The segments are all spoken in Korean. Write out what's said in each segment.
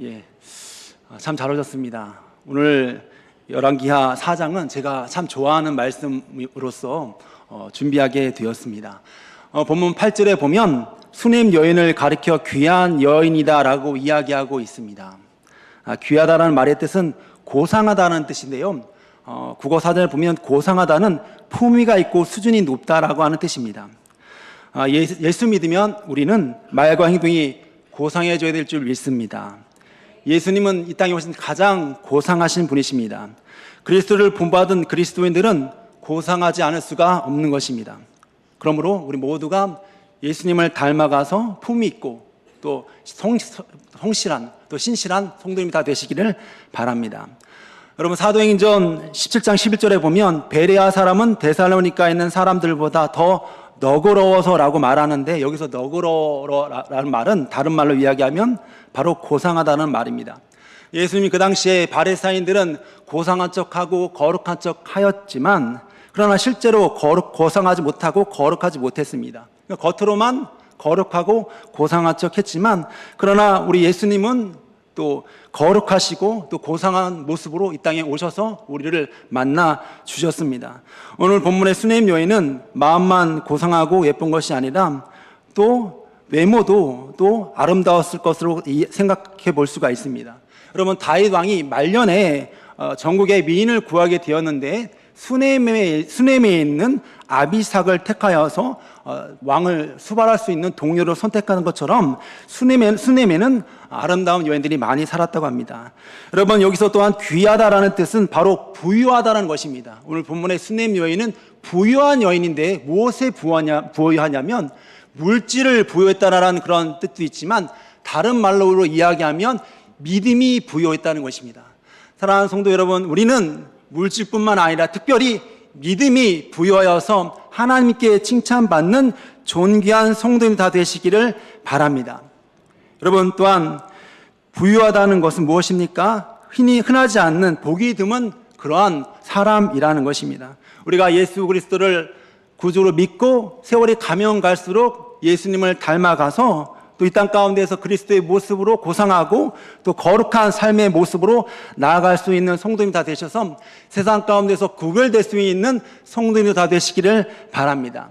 예, 참 잘 오셨습니다. 오늘 열왕기하 4장은 제가 참 좋아하는 말씀으로서 준비하게 되었습니다. 본문 8절에 보면 수넴 여인을 가리켜 귀한 여인이다 라고 이야기하고 있습니다. 귀하다라는 말의 뜻은 고상하다는 뜻인데요, 국어 사전을 보면 고상하다는 품위가 있고 수준이 높다라고 하는 뜻입니다. 예수 믿으면 우리는 말과 행동이 고상해져야 될 줄 믿습니다. 예수님은 이 땅에 오신 가장 고상하신 분이십니다. 그리스도를 본받은 그리스도인들은 고상하지 않을 수가 없는 것입니다. 그러므로 우리 모두가 예수님을 닮아가서 품위 있고 또 성실한 또 신실한 성도님이 다 되시기를 바랍니다. 여러분, 사도행전 17장 11절에 보면 베레아 사람은 데살로니카에 있는 사람들보다 더 너그러워서라고 말하는데, 여기서 너그러워라는 말은 다른 말로 이야기하면 바로 고상하다는 말입니다. 예수님이 그 당시에 바리사인들은 고상한 척하고 거룩한 척 하였지만, 그러나 실제로 고상하지 못하고 거룩하지 못했습니다. 겉으로만 거룩하고 고상한 척 했지만, 그러나 우리 예수님은 또 거룩하시고 또 고상한 모습으로 이 땅에 오셔서 우리를 만나 주셨습니다. 오늘 본문의 수넴 여인은 마음만 고상하고 예쁜 것이 아니라 또 외모도 또 아름다웠을 것으로 생각해 볼 수가 있습니다. 여러분, 다윗 왕이 말년에 전국의 미인을 구하게 되었는데 수넴에 있는 아비삭을 택하여서 왕을 수발할 수 있는 동료를 선택하는 것처럼 수넴에는 아름다운 여인들이 많이 살았다고 합니다. 여러분, 여기서 또한 귀하다라는 뜻은 바로 부유하다라는 것입니다. 오늘 본문의 수넴 여인은 부유한 여인인데 무엇에 부유하냐면 물질을 부유했다라는 그런 뜻도 있지만, 다른 말로 이야기하면 믿음이 부유했다는 것입니다. 사랑하는 성도 여러분, 우리는 물질뿐만 아니라 특별히 믿음이 부여하여서 하나님께 칭찬받는 존귀한 성도님 다 되시기를 바랍니다. 여러분, 또한 부유하다는 것은 무엇입니까? 흔하지 않는 보기 드문 그러한 사람이라는 것입니다. 우리가 예수 그리스도를 구주로 믿고 세월이 가면 갈수록 예수님을 닮아가서 또 이 땅 가운데서 그리스도의 모습으로 고상하고 또 거룩한 삶의 모습으로 나아갈 수 있는 성도님 다 되셔서 세상 가운데서 구별될 수 있는 성도님 다 되시기를 바랍니다.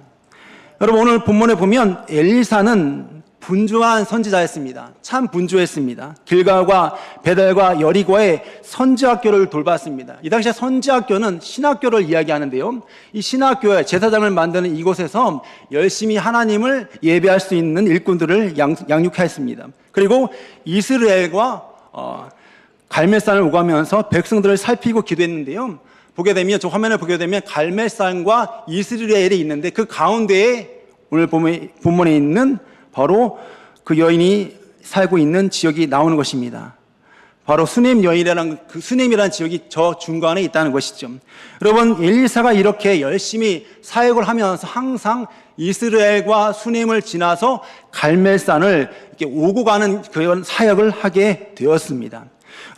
여러분, 오늘 본문에 보면 엘리사는 분주한 선지자였습니다. 참 분주했습니다. 길갈과 베델과 여리고의 선지학교를 돌봤습니다. 이 당시에 선지학교는 신학교를 이야기하는데요, 이 신학교에 제사장을 만드는 이곳에서 열심히 하나님을 예배할 수 있는 일꾼들을 양육했습니다. 그리고 이스라엘과 갈멜산을 오가면서 백성들을 살피고 기도했는데요, 보게 되면, 저 화면을 보게 되면 갈멜산과 이스라엘이 있는데 그 가운데에 오늘 본문에 있는 바로 그 여인이 살고 있는 지역이 나오는 것입니다. 바로 수넴 여인이라는 그 수넴이라는 지역이 저 중간에 있다는 것이죠. 여러분, 엘리사가 이렇게 열심히 사역을 하면서 항상 이스라엘과 수넴을 지나서 갈멜산을 이렇게 오고 가는 그런 사역을 하게 되었습니다.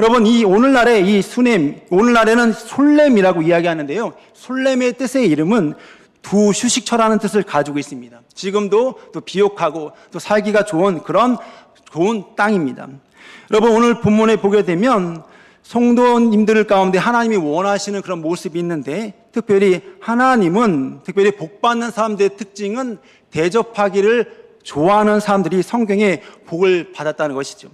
여러분, 오늘날의 이 수넴, 오늘날에는 솔렘이라고 이야기하는데요, 솔렘의 뜻의 이름은 두 휴식처라는 뜻을 가지고 있습니다. 지금도 또 비옥하고 또 살기가 좋은 그런 좋은 땅입니다. 여러분, 오늘 본문에 보게 되면 성도님들 가운데 하나님이 원하시는 그런 모습이 있는데, 특별히 하나님은 특별히 복받는 사람들의 특징은 대접하기를 좋아하는 사람들이 성경에 복을 받았다는 것이죠.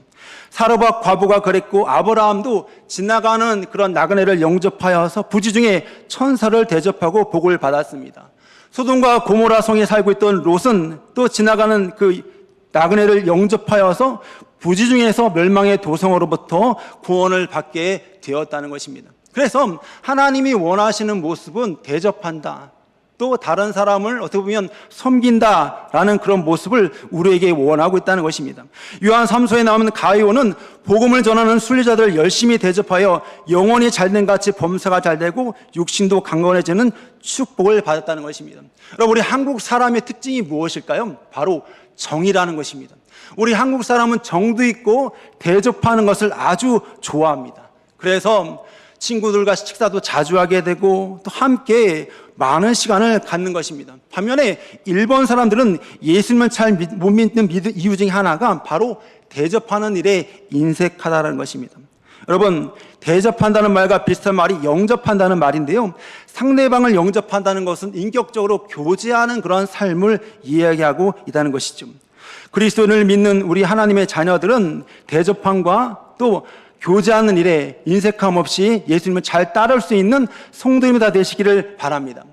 사르밧 과부가 그랬고, 아브라함도 지나가는 그런 나그네를 영접하여서 부지 중에 천사를 대접하고 복을 받았습니다. 소돔과 고모라 성에 살고 있던 롯은 또 지나가는 그 나그네를 영접하여서 부지 중에서 멸망의 도성으로부터 구원을 받게 되었다는 것입니다. 그래서 하나님이 원하시는 모습은 대접한다, 또 다른 사람을 어떻게 보면 섬긴다라는 그런 모습을 우리에게 원하고 있다는 것입니다. 요한 3서에 나오는 가이오는 복음을 전하는 순례자들을 열심히 대접하여 영혼이 잘된 같이 범사가 잘되고 육신도 강건해지는 축복을 받았다는 것입니다. 여러분, 우리 한국 사람의 특징이 무엇일까요? 바로 정이라는 것입니다. 우리 한국 사람은 정도 있고 대접하는 것을 아주 좋아합니다. 그래서 친구들과 식사도 자주 하게 되고 또 함께 많은 시간을 갖는 것입니다. 반면에 일본 사람들은 예수님을 잘 못 믿는 이유 중에 하나가 바로 대접하는 일에 인색하다는 것입니다. 여러분, 대접한다는 말과 비슷한 말이 영접한다는 말인데요. 상대방을 영접한다는 것은 인격적으로 교제하는 그런 삶을 이야기하고 있다는 것이죠. 그리스도를 믿는 우리 하나님의 자녀들은 대접함과 또 교제하는 일에 인색함 없이 예수님을 잘 따를 수 있는 성도님이 다 되시기를 바랍니다.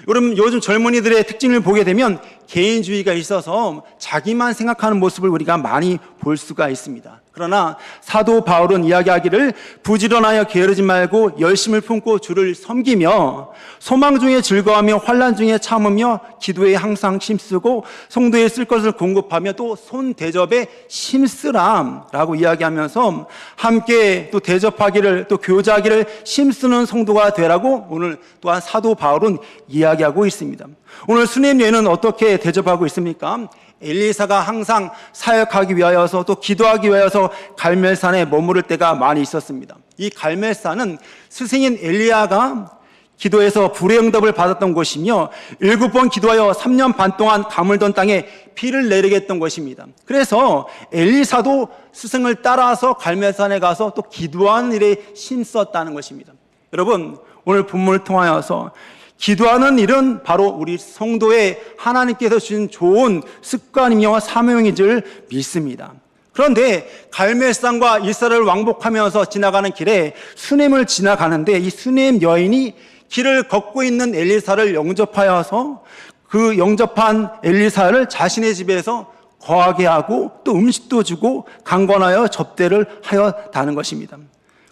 여러분, 요즘 젊은이들의 특징을 보게 되면 개인주의가 있어서 자기만 생각하는 모습을 우리가 많이 볼 수가 있습니다. 그러나 사도 바울은 이야기하기를 부지런하여 게으르지 말고 열심을 품고 주를 섬기며 소망 중에 즐거워하며 환난 중에 참으며 기도에 항상 힘쓰고 성도에 쓸 것을 공급하며 또 손 대접에 힘쓰라라고 이야기하면서 함께 또 대접하기를 또 교제하기를 힘쓰는 성도가 되라고 오늘 또한 사도 바울은 이야기하고 있습니다. 오늘 수님 여인은 어떻게 대접하고 있습니까? 엘리사가 항상 사역하기 위하여서 또 기도하기 위하여서 갈멜산에 머무를 때가 많이 있었습니다. 이 갈멜산은 스승인 엘리야가 기도해서 불의 응답을 받았던 곳이며 7번 기도하여 3년 반 동안 가물던 땅에 비를 내리게 했던 것입니다. 그래서 엘리사도 스승을 따라서 갈멜산에 가서 또 기도하는 일에 힘썼다는 것입니다. 여러분, 오늘 본문을 통하여서 기도하는 일은 바로 우리 성도의 하나님께서 주신 좋은 습관이며 사명인 줄 믿습니다. 그런데 갈멜산과 이스라엘을 왕복하면서 지나가는 길에 수넴을 지나가는데 이 수넴 여인이 길을 걷고 있는 엘리사를 영접하여서 그 영접한 엘리사를 자신의 집에서 거하게 하고 또 음식도 주고 강권하여 접대를 하였다는 것입니다.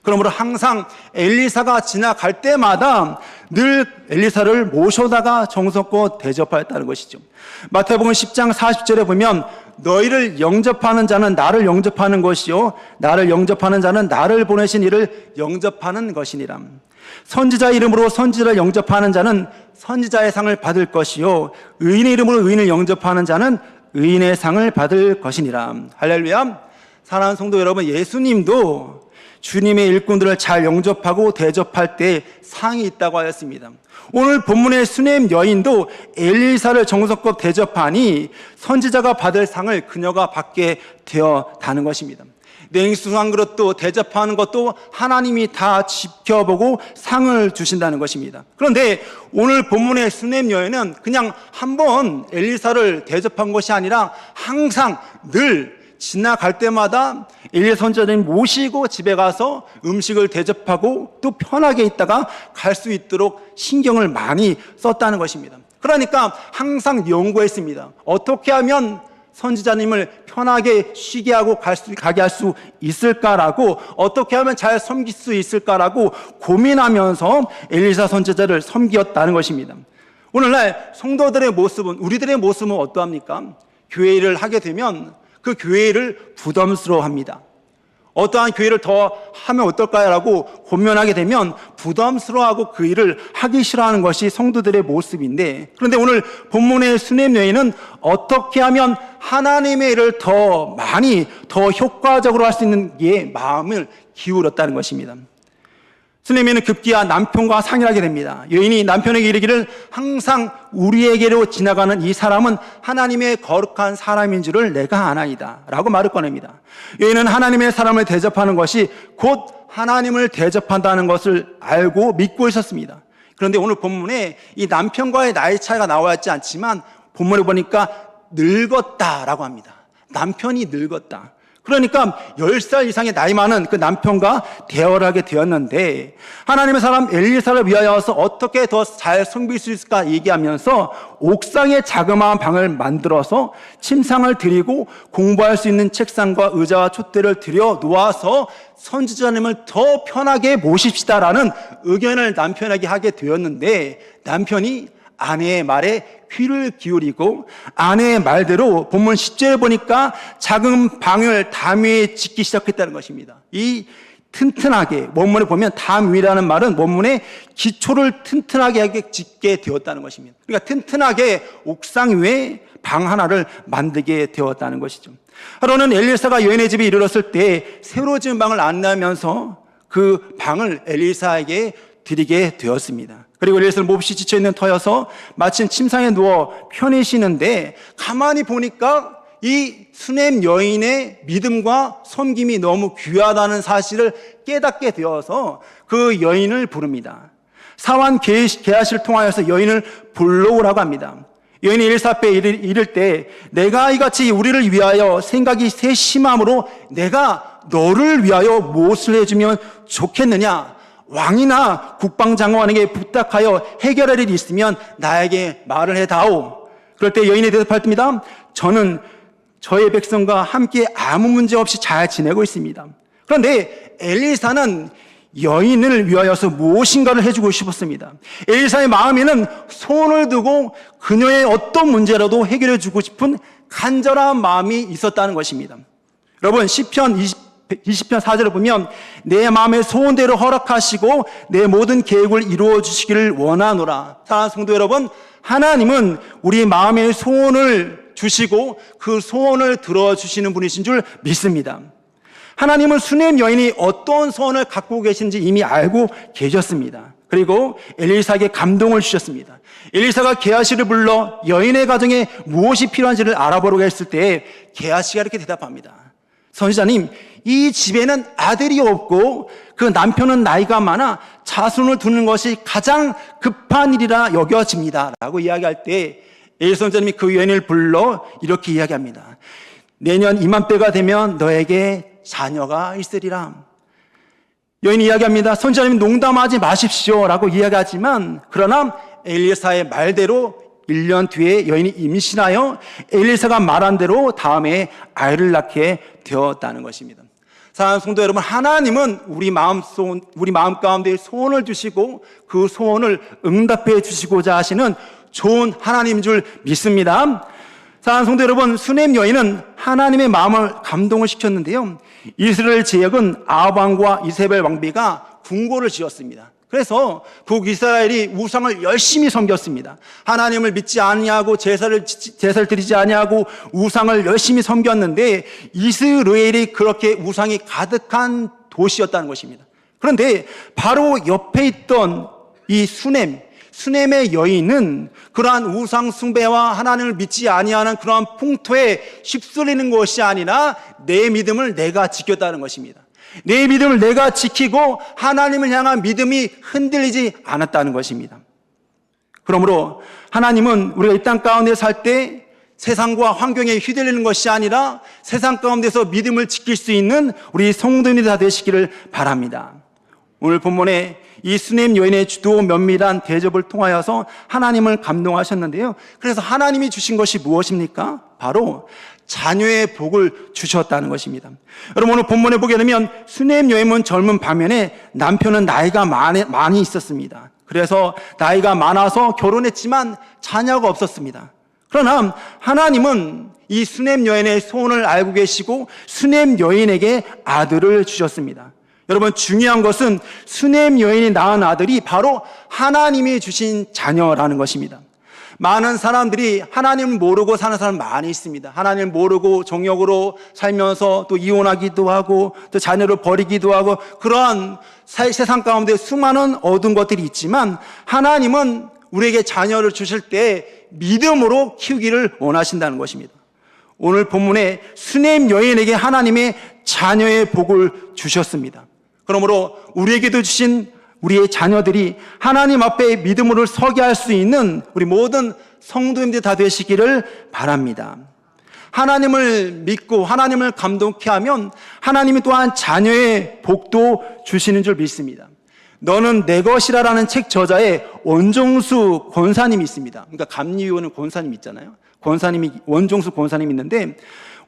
그러므로 항상 엘리사가 지나갈 때마다 늘 엘리사를 모셔다가 정성껏 대접하였다는 것이죠. 마태복음 10장 40절에 보면 너희를 영접하는 자는 나를 영접하는 것이요 나를 영접하는 자는 나를 보내신 이를 영접하는 것이니라. 선지자 이름으로 선지자를 영접하는 자는 선지자의 상을 받을 것이요 의인의 이름으로 의인을 영접하는 자는 의인의 상을 받을 것이니라. 할렐루야. 사랑하는 성도 여러분, 예수님도 주님의 일꾼들을 잘 영접하고 대접할 때 상이 있다고 하였습니다. 오늘 본문의 수넴 여인도 엘리사를 정성껏 대접하니 선지자가 받을 상을 그녀가 받게 되었다는 것입니다. 냉수 한 그릇도 대접하는 것도 하나님이 다 지켜보고 상을 주신다는 것입니다. 그런데 오늘 본문의 수넴 여인은 그냥 한번 엘리사를 대접한 것이 아니라 항상 늘 지나갈 때마다 엘리야 선지자님 모시고 집에 가서 음식을 대접하고 또 편하게 있다가 갈 수 있도록 신경을 많이 썼다는 것입니다. 그러니까 항상 연구했습니다. 어떻게 하면 선지자님을 편하게 쉬게 하고 가게 할 수 있을까라고, 어떻게 하면 잘 섬길 수 있을까라고 고민하면서 엘리사 선지자를 섬겼다는 것입니다. 오늘날 성도들의 모습은, 우리들의 모습은 어떠합니까? 교회 일을 하게 되면 그 교회를 부담스러워합니다. 어떠한 교회를 더 하면 어떨까라고 고민하게 되면 부담스러워하고 그 일을 하기 싫어하는 것이 성도들의 모습인데, 그런데 오늘 본문의 수넴 여인은 어떻게 하면 하나님의 일을 더 많이 더 효과적으로 할 수 있는 게 마음을 기울였다는 것입니다. 수넴 여인은 급기야 남편과 상의하게 됩니다. 여인이 남편에게 이르기를 항상 우리에게로 지나가는 이 사람은 하나님의 거룩한 사람인 줄을 내가 아나이다 라고 말을 꺼냅니다. 여인은 하나님의 사람을 대접하는 것이 곧 하나님을 대접한다는 것을 알고 믿고 있었습니다. 그런데 오늘 본문에 이 남편과의 나이 차이가 나와 있지 않지만 본문에 보니까 늙었다라고 합니다. 남편이 늙었다. 그러니까 10살 이상의 나이 많은 그 남편과 대화를 하게 되었는데, 하나님의 사람 엘리사를 위하여서 어떻게 더 잘 섬길 수 있을까 얘기하면서 옥상에 자그마한 방을 만들어서 침상을 드리고 공부할 수 있는 책상과 의자와 촛대를 들여 놓아서 선지자님을 더 편하게 모십시다라는 의견을 남편에게 하게 되었는데, 남편이 아내의 말에 귀를 기울이고 아내의 말대로 본문 10절에 보니까 작은 방을 담 위에 짓기 시작했다는 것입니다. 이 튼튼하게, 원문에 보면 담 위라는 말은 원문에 기초를 튼튼하게 짓게 되었다는 것입니다. 그러니까 튼튼하게 옥상 위에 방 하나를 만들게 되었다는 것이죠. 하루는 엘리사가 여인의 집에 이르렀을 때 새로 지은 방을 안내하면서 그 방을 엘리사에게 드리게 되었습니다. 그리고 엘리사는 몹시 지쳐있는 터여서 마침 침상에 누워 편히 쉬는데 가만히 보니까 이 수냄 여인의 믿음과 섬김이 너무 귀하다는 사실을 깨닫게 되어서 그 여인을 부릅니다. 사환 게하시를 통하여서 여인을 불러오라고 합니다. 여인이 엘리사 앞에 이를 때 내가 이같이 우리를 위하여 생각이 세심함으로 내가 너를 위하여 무엇을 해주면 좋겠느냐? 왕이나 국방장관에게 부탁하여 해결할 일이 있으면 나에게 말을 해다오. 그럴 때 여인이 대답합니다. 저는 저의 백성과 함께 아무 문제 없이 잘 지내고 있습니다. 그런데 엘리사는 여인을 위하여서 무엇인가를 해주고 싶었습니다. 엘리사의 마음에는 소원을 두고 그녀의 어떤 문제라도 해결해 주고 싶은 간절한 마음이 있었다는 것입니다. 여러분, 시편 20편 4절을 보면 내 마음의 소원대로 허락하시고 내 모든 계획을 이루어 주시기를 원하노라. 사랑하는 성도 여러분, 하나님은 우리 마음의 소원을 주시고 그 소원을 들어주시는 분이신 줄 믿습니다. 하나님은 수냄 여인이 어떤 소원을 갖고 계신지 이미 알고 계셨습니다. 그리고 엘리사에게 감동을 주셨습니다. 엘리사가 게하시를 불러 여인의 가정에 무엇이 필요한지를 알아보려고 했을 때 게하시가 이렇게 대답합니다. 선지자님, 이 집에는 아들이 없고 그 남편은 나이가 많아 자손을 두는 것이 가장 급한 일이라 여겨집니다 라고 이야기할 때 엘리사 선지자님이 그 여인을 불러 이렇게 이야기합니다. 내년 이맘때가 되면 너에게 자녀가 있으리라. 여인이 이야기합니다. 선지자님 농담하지 마십시오 라고 이야기하지만 그러나 엘리사의 말대로 1년 뒤에 여인이 임신하여 엘리사가 말한 대로 다음에 아이를 낳게 되었다는 것입니다. 사랑하는 성도 여러분, 하나님은 우리 마음 가운데 소원을 주시고 그 소원을 응답해 주시고자 하시는 좋은 하나님인 줄 믿습니다. 사랑하는 성도 여러분, 수냄 여인은 하나님의 마음을 감동을 시켰는데요. 이스라엘 지역은 아합 왕과 이세벨 왕비가 궁궐을 지었습니다. 그래서 북이스라엘이 우상을 열심히 섬겼습니다. 하나님을 믿지 아니하고 제사를 드리지 아니하고 우상을 열심히 섬겼는데 이스라엘이 그렇게 우상이 가득한 도시였다는 것입니다. 그런데 바로 옆에 있던 이 수냄의 여인은 그러한 우상 숭배와 하나님을 믿지 아니하는 그러한 풍토에 휩쓸리는 것이 아니라 내 믿음을 내가 지켰다는 것입니다. 내 믿음을 내가 지키고 하나님을 향한 믿음이 흔들리지 않았다는 것입니다. 그러므로 하나님은 우리가 이 땅 가운데 살 때 세상과 환경에 휘둘리는 것이 아니라 세상 가운데서 믿음을 지킬 수 있는 우리 성도님이 다 되시기를 바랍니다. 오늘 본문에 이 수냄 여인의 주도 면밀한 대접을 통하여서 하나님을 감동하셨는데요. 그래서 하나님이 주신 것이 무엇입니까? 바로 자녀의 복을 주셨다는 것입니다. 여러분, 오늘 본문에 보게 되면 수냄 여인은 젊은 반면에 남편은 나이가 많이 있었습니다. 그래서 나이가 많아서 결혼했지만 자녀가 없었습니다. 그러나 하나님은 이 수냄 여인의 소원을 알고 계시고 수냄 여인에게 아들을 주셨습니다. 여러분, 중요한 것은 수냄 여인이 낳은 아들이 바로 하나님이 주신 자녀라는 것입니다. 많은 사람들이 하나님을 모르고 사는 사람 많이 있습니다. 하나님을 모르고 정욕으로 살면서 또 이혼하기도 하고 또 자녀를 버리기도 하고 그러한 세상 가운데 수많은 어두운 것들이 있지만 하나님은 우리에게 자녀를 주실 때 믿음으로 키우기를 원하신다는 것입니다. 오늘 본문에 수냄 여인에게 하나님의 자녀의 복을 주셨습니다. 그러므로 우리에게도 주신 우리의 자녀들이 하나님 앞에 믿음으로 서게 할 수 있는 우리 모든 성도님들 다 되시기를 바랍니다. 하나님을 믿고 하나님을 감동케 하면 하나님이 또한 자녀의 복도 주시는 줄 믿습니다. 너는 내 것이라라는 책 저자의 원종수 권사님이 있습니다. 그러니까 감리교는 권사님 있잖아요. 원종수 권사님이 있는데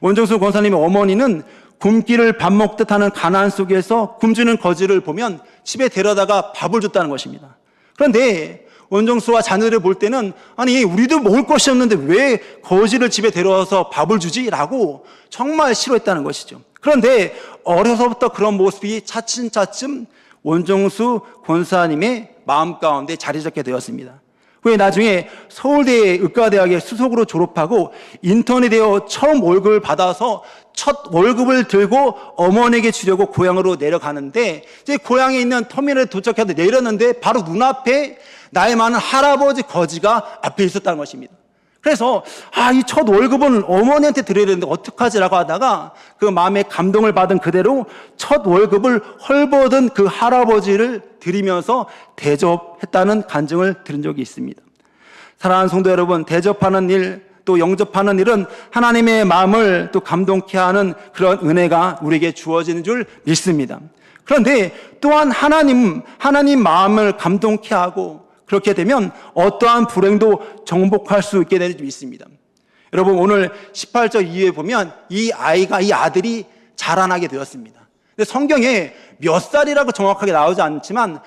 원종수 권사님의 어머니는 굶기를 밥 먹듯 하는 가난 속에서 굶주는 거지를 보면 집에 데려다가 밥을 줬다는 것입니다. 그런데 원종수와 자녀를 볼 때는 아니 우리도 먹을 것이 없는데 왜 거지를 집에 데려와서 밥을 주지? 라고 정말 싫어했다는 것이죠. 그런데 어려서부터 그런 모습이 차츰차츰 원종수 권사님의 마음 가운데 자리 잡게 되었습니다. 후에 나중에 서울대 의과대학의 수석으로 졸업하고 인턴이 되어 처음 월급을 받아서 첫 월급을 들고 어머니에게 주려고 고향으로 내려가는데 이제 고향에 있는 터미널에 도착해서 내렸는데 바로 눈앞에 나이 많은 할아버지 거지가 앞에 있었다는 것입니다. 그래서 이 첫 월급은 어머니한테 드려야 되는데 어떡하지라고 하다가 그 마음에 감동을 받은 그대로 첫 월급을 헐벗은 그 할아버지를 드리면서 대접했다는 간증을 들은 적이 있습니다. 사랑하는 성도 여러분, 대접하는 일, 또 영접하는 일은 하나님의 마음을 또 감동케 하는 그런 은혜가 우리에게 주어지는 줄 믿습니다. 그런데 또한 하나님 마음을 감동케 하고 그렇게 되면 어떠한 불행도 정복할 수 있게 되는 줄 믿습니다. 여러분, 오늘 18절 이후에 보면 이 아들이 자라나게 되었습니다. 근데 성경에 몇 살이라고 정확하게 나오지 않지만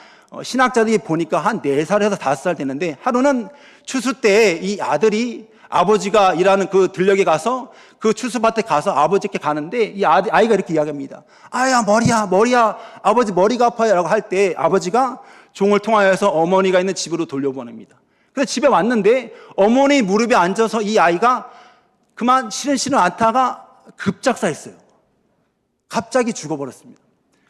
신학자들이 보니까 한 4살에서 5살 되는데, 하루는 추수 때 이 아들이 아버지가 일하는 그 들녘에 가서 그 추수밭에 가서 아버지께 가는데 이 아이가 이렇게 이야기합니다. 아야, 머리야, 아버지 머리가 아파요 라고 할 때 아버지가 종을 통하여서 어머니가 있는 집으로 돌려보냅니다. 그래서 집에 왔는데 어머니 무릎에 앉아서 이 아이가 그만 시른시른 앓다가 급작사했어요. 갑자기 죽어버렸습니다.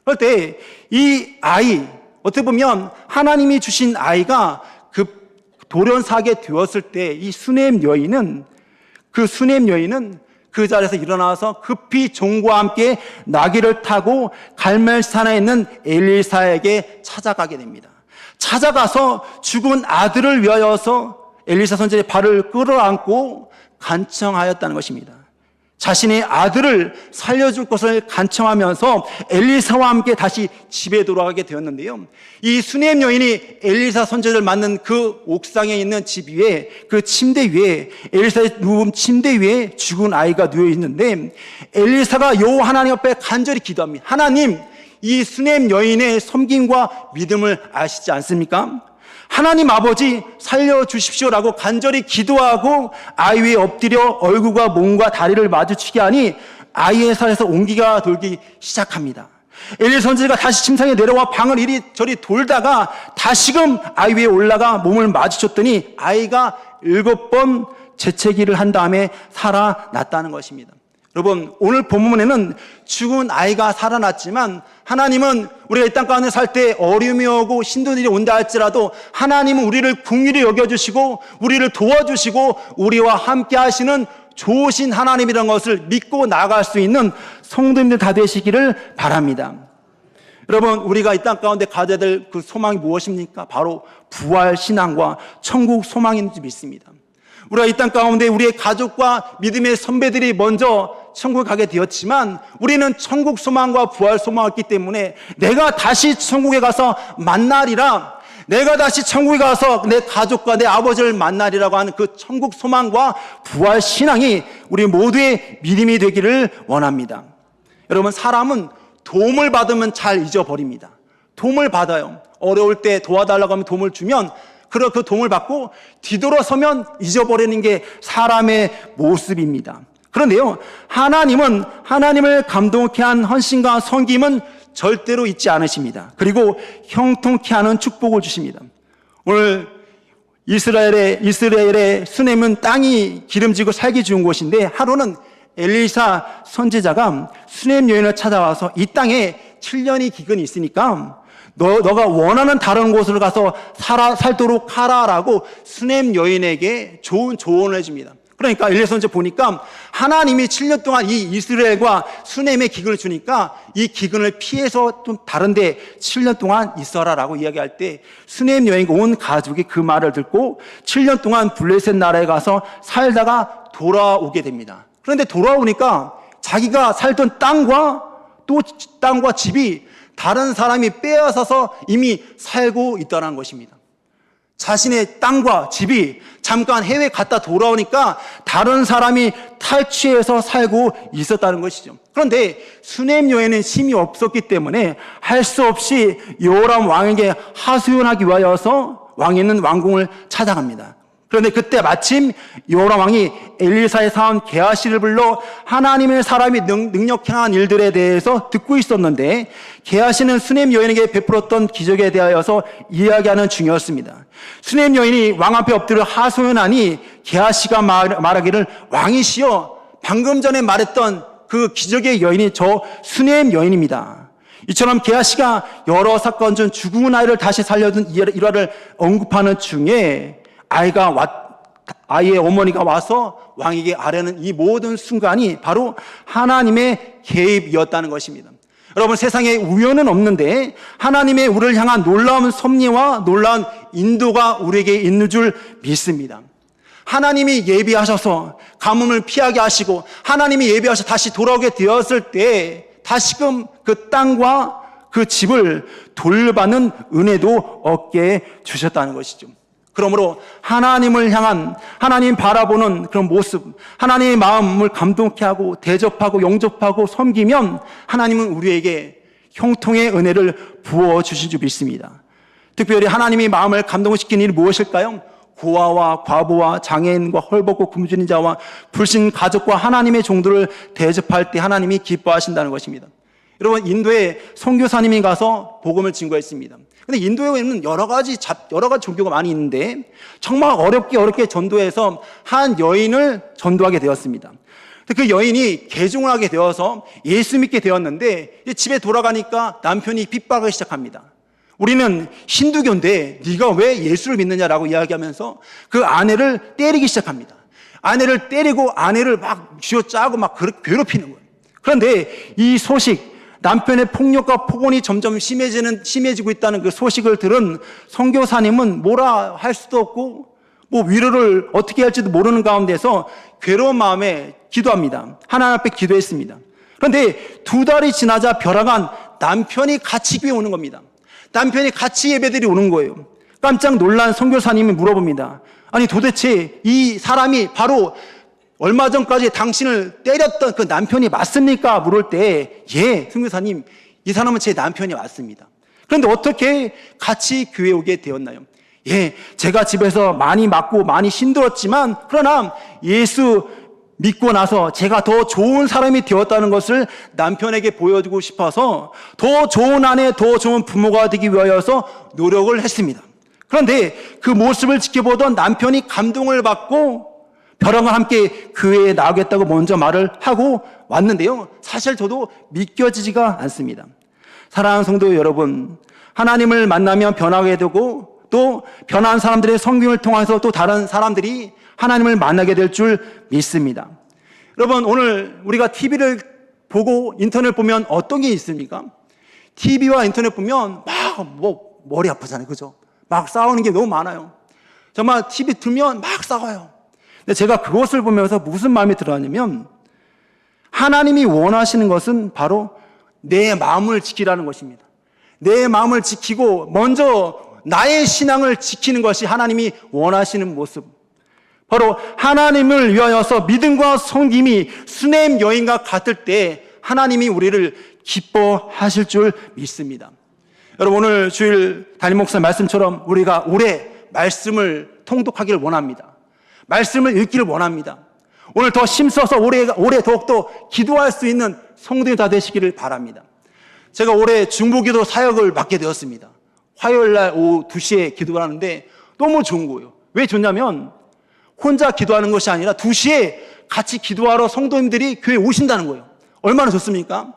그럴 때 이 아이, 어떻게 보면 하나님이 주신 아이가 그 돌연사하게 되었을 때 이 수넴 여인은 그 자리에서 일어나서 급히 종과 함께 나귀를 타고 갈멜산에 있는 엘리사에게 찾아가게 됩니다. 찾아가서 죽은 아들을 위하여서 엘리사 선지자의 발을 끌어안고 간청하였다는 것입니다. 자신의 아들을 살려줄 것을 간청하면서 엘리사와 함께 다시 집에 돌아가게 되었는데요. 이 수넴 여인이 엘리사 선지자를 만난 그 옥상에 있는 집 위에, 그 침대 위에, 엘리사의 누운 침대 위에 죽은 아이가 누워 있는데, 엘리사가 여호와 하나님 앞에 간절히 기도합니다. 하나님, 이 수넴 여인의 섬김과 믿음을 아시지 않습니까? 하나님 아버지 살려주십시오라고 간절히 기도하고 아이 위에 엎드려 얼굴과 몸과 다리를 마주치게 하니 아이의 살에서 온기가 돌기 시작합니다. 엘리 선지자가 다시 침상에 내려와 방을 이리저리 돌다가 다시금 아이 위에 올라가 몸을 마주쳤더니 아이가 7번 재채기를 한 다음에 살아났다는 것입니다. 여러분, 오늘 본문에는 죽은 아이가 살아났지만 하나님은 우리가 이 땅 가운데 살 때 어려움이 오고 힘든 일이 온다 할지라도 하나님은 우리를 긍휼히 여겨주시고 우리를 도와주시고 우리와 함께 하시는 좋으신 하나님이라는 것을 믿고 나아갈 수 있는 성도님들 다 되시기를 바랍니다. 여러분, 우리가 이 땅 가운데 가져야 될 그 소망이 무엇입니까? 바로 부활 신앙과 천국 소망인 줄 믿습니다. 우리가 이 땅 가운데 우리의 가족과 믿음의 선배들이 먼저 천국에 가게 되었지만 우리는 천국 소망과 부활 소망을 했기 때문에 내가 다시 천국에 가서 만나리라, 내가 다시 천국에 가서 내 가족과 내 아버지를 만나리라고 하는 그 천국 소망과 부활 신앙이 우리 모두의 믿음이 되기를 원합니다. 여러분, 사람은 도움을 받으면 잘 잊어버립니다. 도움을 받아요. 어려울 때 도와달라고 하면 도움을 주면 그 도움을 받고 뒤돌아서면 잊어버리는 게 사람의 모습입니다. 그런데요, 하나님은 하나님을 감동케 한 헌신과 섬김은 절대로 잊지 않으십니다. 그리고 형통케 하는 축복을 주십니다. 오늘 이스라엘의 수넴은 땅이 기름지고 살기 좋은 곳인데 하루는 엘리사 선지자가 수넴 여인을 찾아와서 이 땅에 7년의 기근이 있으니까 너가 원하는 다른 곳으로 가서 살도록 하라라고 수넴 여인에게 좋은 조언을 해줍니다. 그러니까 엘리사 선지자 보니까 하나님이 7년 동안 이 이스라엘과 수넴의 기근을 주니까 이 기근을 피해서 좀 다른데 7년 동안 있어라라고 이야기할 때 수넴 여인과 온 가족이 그 말을 듣고 7년 동안 블레셋 나라에 가서 살다가 돌아오게 됩니다. 그런데 돌아오니까 자기가 살던 땅과 집이 다른 사람이 빼앗아서 이미 살고 있다는 것입니다. 자신의 땅과 집이 잠깐 해외 갔다 돌아오니까 다른 사람이 탈취해서 살고 있었다는 것이죠. 그런데 수넴 여인은 힘이 없었기 때문에 할 수 없이 여호람 왕에게 하소연하기 위하여서 왕이 있는 왕궁을 찾아갑니다. 그런데 그때 마침 여호람 왕이 엘리사의 사원 게하시를 불러 하나님의 사람이 능력행한 일들에 대해서 듣고 있었는데 게하시는 수넴 여인에게 베풀었던 기적에 대하여서 이야기하는 중이었습니다. 수넴 여인이 왕 앞에 엎드려 하소연하니 게하시가 말하기를 왕이시여, 방금 전에 말했던 그 기적의 여인이 저 수넴 여인입니다. 이처럼 게하시가 여러 사건 중 죽은 아이를 다시 살려둔 일화를 언급하는 중에 아이가 아이의 어머니가 와서 왕에게 아뢰는 이 모든 순간이 바로 하나님의 개입이었다는 것입니다. 여러분, 세상에 우연은 없는데 하나님의 우리를 향한 놀라운 섭리와 놀라운 인도가 우리에게 있는 줄 믿습니다. 하나님이 예비하셔서 가뭄을 피하게 하시고 하나님이 예비하셔서 다시 돌아오게 되었을 때 다시금 그 땅과 그 집을 돌려받는 은혜도 얻게 주셨다는 것이죠. 그러므로 하나님을 향한, 하나님 바라보는 그런 모습, 하나님의 마음을 감동케 하고 대접하고 영접하고 섬기면 하나님은 우리에게 형통의 은혜를 부어주신 줄 믿습니다. 특별히 하나님이 마음을 감동시키는 일이 무엇일까요? 고아와 과부와 장애인과 헐벗고 굶주린 자와 불신 가족과 하나님의 종들을 대접할 때 하나님이 기뻐하신다는 것입니다. 여러분, 인도에 선교사님이 가서 복음을 증거했습니다. 근데 인도에는 여러 가지 종교가 많이 있는데 정말 어렵게 전도해서 한 여인을 전도하게 되었습니다. 그 여인이 개종을 하게 되어서 예수 믿게 되었는데 집에 돌아가니까 남편이 핍박을 시작합니다. 우리는 힌두교인데 네가 왜 예수를 믿느냐라고 이야기하면서 그 아내를 때리기 시작합니다. 아내를 때리고 아내를 막 쥐어짜고 막 괴롭히는 거예요. 그런데 이 소식, 남편의 폭력과 폭언이 점점 심해지고 있다는 그 소식을 들은 선교사님은 뭐라 할 수도 없고 뭐 위로를 어떻게 할지도 모르는 가운데서 괴로운 마음에 기도합니다. 하나님 앞에 기도했습니다. 그런데 2달이 지나자 벼랑한 남편이 같이 교회에 오는 겁니다. 남편이 같이 예배들이 오는 거예요. 깜짝 놀란 선교사님이 물어봅니다. 아니, 도대체 이 사람이 바로 얼마 전까지 당신을 때렸던 그 남편이 맞습니까? 물을 때, 예, 선교사님, 이 사람은 제 남편이 맞습니다. 그런데 어떻게 같이 교회에 오게 되었나요? 예, 제가 집에서 많이 맞고 많이 힘들었지만 그러나 예수 믿고 나서 제가 더 좋은 사람이 되었다는 것을 남편에게 보여주고 싶어서 더 좋은 아내, 더 좋은 부모가 되기 위하여서 노력을 했습니다. 그런데 그 모습을 지켜보던 남편이 감동을 받고 벼랑과 함께 교회에 나오겠다고 먼저 말을 하고 왔는데요, 사실 저도 믿겨지지가 않습니다. 사랑하는 성도 여러분, 하나님을 만나면 변하게 되고 또 변한 사람들의 성경을 통해서 또 다른 사람들이 하나님을 만나게 될 줄 믿습니다. 여러분, 오늘 우리가 TV를 보고 인터넷 보면 어떤 게 있습니까? TV와 인터넷 보면 막 머리 아프잖아요. 그죠? 막 싸우는 게 너무 많아요. 정말 TV 틀면 막 싸워요. 근데 제가 그것을 보면서 무슨 마음이 들었냐면 하나님이 원하시는 것은 바로 내 마음을 지키라는 것입니다. 내 마음을 지키고 먼저 나의 신앙을 지키는 것이 하나님이 원하시는 모습. 바로 하나님을 위하여서 믿음과 섬김이 수넴 여인과 같을 때 하나님이 우리를 기뻐하실 줄 믿습니다. 여러분, 오늘 주일 담임 목사 말씀처럼 우리가 올해 말씀을 통독하기를 원합니다. 말씀을 읽기를 원합니다. 오늘 더 힘써서 올해 더욱더 기도할 수 있는 성도님 다 되시기를 바랍니다. 제가 올해 중보기도 사역을 맡게 되었습니다. 화요일날 오후 2시에 기도를 하는데 너무 좋은 거예요. 왜 좋냐면 혼자 기도하는 것이 아니라 2시에 같이 기도하러 성도님들이 교회에 오신다는 거예요. 얼마나 좋습니까?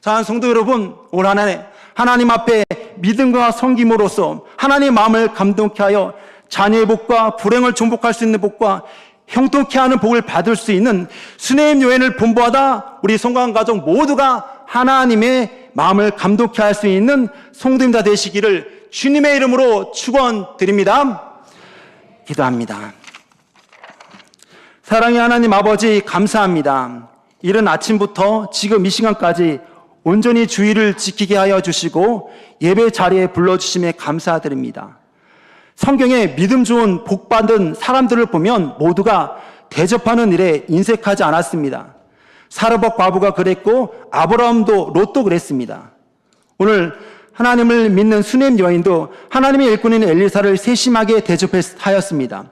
사랑하는 성도 여러분, 올 한 해 하나님 앞에 믿음과 섬김으로써 하나님의 마음을 감동케 하여 자녀의 복과 불행을 정복할 수 있는 복과 형통케 하는 복을 받을 수 있는 수넴 여인을 본보하다 우리 성관 가족 모두가 하나님의 마음을 감동케 할 수 있는 성도님 다 되시기를 주님의 이름으로 축원드립니다. 기도합니다. 사랑의 하나님 아버지, 감사합니다. 이른 아침부터 지금 이 시간까지 온전히 주의를 지키게 하여 주시고 예배 자리에 불러주심에 감사드립니다. 성경에 믿음 좋은 복받은 사람들을 보면 모두가 대접하는 일에 인색하지 않았습니다. 사르밧 과부가 그랬고 아브라함도 롯도 그랬습니다. 오늘 하나님을 믿는 수넴 여인도 하나님의 일꾼인 엘리사를 세심하게 대접하였습니다.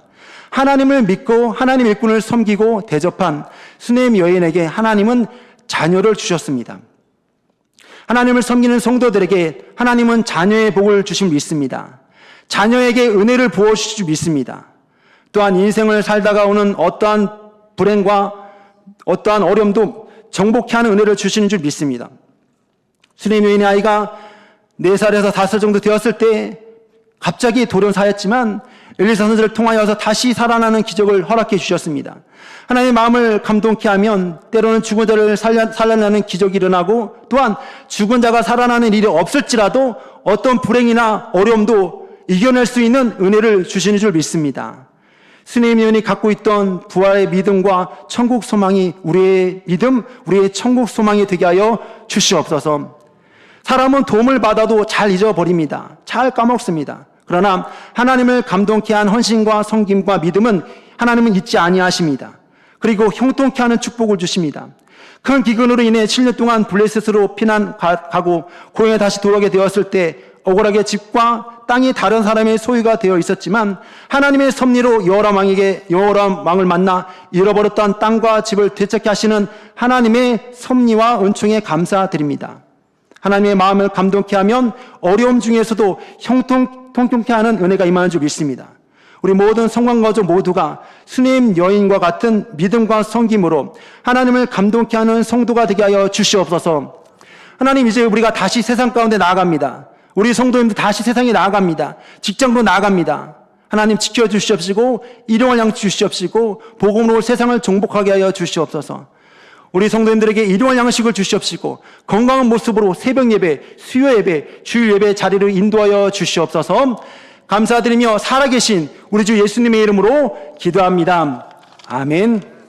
하나님을 믿고 하나님 일꾼을 섬기고 대접한 수넴 여인에게 하나님은 자녀를 주셨습니다. 하나님을 섬기는 성도들에게 하나님은 자녀의 복을 주심 믿습니다. 자녀에게 은혜를 부어주실 줄 믿습니다. 또한 인생을 살다가 오는 어떠한 불행과 어떠한 어려움도 정복케 하는 은혜를 주시는 줄 믿습니다. 수넴 여인의 아이가 4살에서 5살 정도 되었을 때 갑자기 돌연사였지만 엘리사 선지자를 통하여서 다시 살아나는 기적을 허락해 주셨습니다. 하나님의 마음을 감동케 하면 때로는 죽은 자를 살려내는 기적이 일어나고, 또한 죽은 자가 살아나는 일이 없을지라도 어떤 불행이나 어려움도 이겨낼 수 있는 은혜를 주시는 줄 믿습니다. 스네임 여인이 갖고 있던 부활의 믿음과 천국 소망이 우리의 믿음, 우리의 천국 소망이 되게 하여 주시옵소서. 사람은 도움을 받아도 잘 잊어버립니다. 잘 까먹습니다. 그러나 하나님을 감동케 한 헌신과 섬김과 믿음은 하나님은 잊지 아니하십니다. 그리고 형통케 하는 축복을 주십니다. 큰 기근으로 인해 7년 동안 블레셋으로 피난 가고 고향에 다시 돌아오게 되었을 때 억울하게 집과 땅이 다른 사람의 소유가 되어 있었지만, 하나님의 섭리로 여호람 왕을 만나 잃어버렸던 땅과 집을 되찾게 하시는 하나님의 섭리와 은총에 감사드립니다. 하나님의 마음을 감동케 하면 어려움 중에서도 형통케 하는 은혜가 임하는 줄 믿습니다. 우리 모든 성관가족 모두가 수님 여인과 같은 믿음과 섬김으로 하나님을 감동케 하는 성도가 되게 하여 주시옵소서. 하나님, 이제 우리가 다시 세상 가운데 나아갑니다. 우리 성도님들 다시 세상에 나아갑니다. 직장도 나아갑니다. 하나님 지켜주시옵시고 일용할 양 주시옵시고 복음으로 세상을 정복하게 하여 주시옵소서. 우리 성도님들에게 일용할 양식을 주시옵시고 건강한 모습으로 새벽 예배, 수요 예배, 주일 예배 자리를 인도하여 주시옵소서. 감사드리며 살아계신 우리 주 예수님의 이름으로 기도합니다. 아멘.